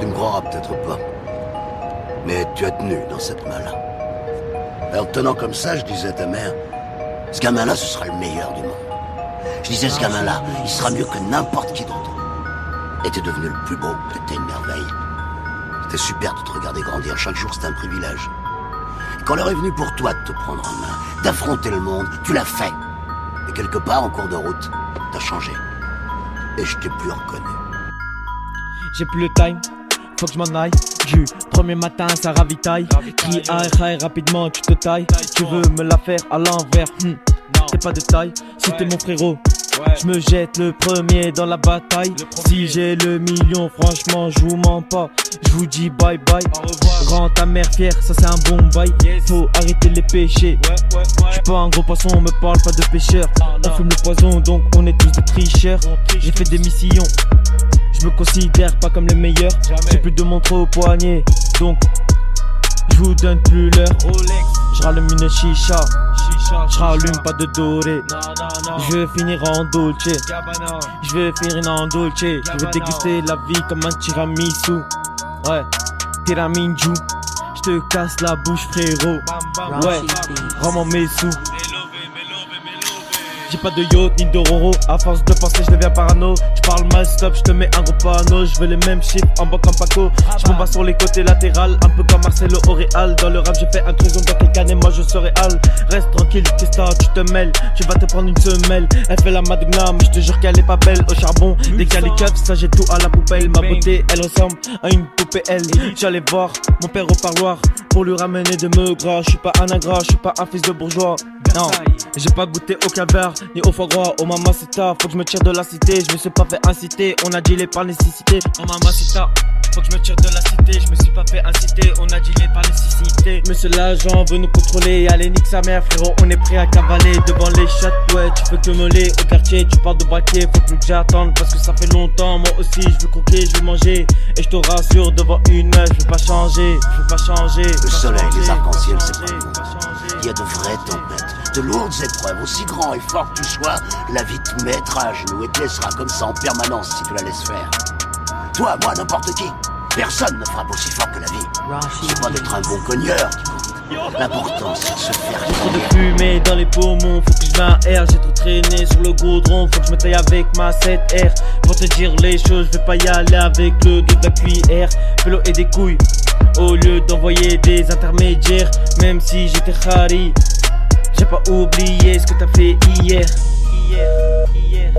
Tu me croiras peut-être pas. Mais tu as tenu dans cette main-là. Alors tenant comme ça, je disais à ta mère, ce gamin-là, ce sera le meilleur du monde. Je disais, ce gamin-là, il sera mieux que n'importe qui d'autre. Et t'es devenu le plus beau, t'étais une merveille. C'était super de te regarder grandir, chaque jour c'était un privilège. Et quand l'heure est venue pour toi de te prendre en main, d'affronter le monde, tu l'as fait. Et quelque part, en cours de route, t'as changé. Et je t'ai plus reconnu. J'ai plus le time, faut que je m'en aille. Du premier matin ça ravitaille. Crie aïe rapidement tu te tailles. Tu veux me la faire à l'envers, t'es pas de taille. Si t'es mon frérot, je me jette le premier dans la bataille. Si j'ai le million, franchement je vous mens pas. Je vous dis bye bye. Rends ta mère fière, ça c'est un bon bail. Faut arrêter les péchés. J'suis pas un gros poisson, on me parle pas de pêcheur. On fume le poison donc on est tous des tricheurs. J'ai fait des missions, je me considère pas comme les meilleurs. J'ai plus de montre au poignet, donc je vous donne plus l'heure. Je rallume une chicha, je rallume pas de doré. Je vais finir en dolce, je vais finir en dolce. Je vais déguster la vie comme un tiramisu. Ouais, tiramisu. Je te casse la bouche frérot. Ouais, rends-moi mes sous. J'ai pas de yacht ni de roro. À force de penser je deviens parano. J'parle mal stop, j'te mets un gros panneau. J'veux les mêmes chiffres en banque en Paco. J'm'en bats sur les côtés latérales. Un peu comme Marcelo au Real. Dans le rap j'ai fait un cruison dans quelqu'un et moi je serai Al. Reste tranquille, qu'est-ce que tu te mêles. Tu vas te prendre une semelle. Elle fait la magnum, j'te jure qu'elle est pas belle. Au charbon, des calicups, ça j'ai tout à la poubelle. Ma beauté elle ressemble à une poupée elle. J'allais voir mon père au parloir pour lui ramener de me gras. J'suis pas un ingrat, j'suis pas un fils de bourgeois. Non, j'ai pas goûté au caviar ni au foie gras. Oh mamacita, faut que je me tire de la cité. Je me suis pas fait inciter, on a dealé par nécessité. Oh mamacita, faut que je me tire de la cité. Je me suis pas fait inciter, on a dealé par nécessité. Monsieur l'agent veut nous contrôler. Allez nique sa mère frérot, on est prêt à cavaler devant les chats. Ouais, tu peux que meler au quartier. Tu parles de braquer, faut plus que j'attende parce que ça fait longtemps. Moi aussi je veux croquer, je veux manger. Et je te rassure devant une meuf, je veux pas changer, je veux pas changer. Le soleil, les arcs-en-ciel, c'est pas le monde. Il y a de vraies tempêtes, de lourdes épreuves, aussi grand et fort que tu sois, la vie te mettra à genoux et te laissera comme ça en permanence si tu la laisses faire. Toi, moi, n'importe qui, personne ne frappe aussi fort que la vie. C'est pas d'être un bon cogneur qui compte. L'important c'est de se faire Trop de crier. fumée dans les poumons, faut que je vienne air. J'ai trop traîné sur le goudron, faut que je me taille avec ma 7R. Pour te dire les choses, je vais pas y aller avec le dos de la cuillère. Vélo et des couilles, au lieu d'envoyer des intermédiaires. Même si j'étais khari, j'ai pas oublié ce que t'as fait hier. Hier.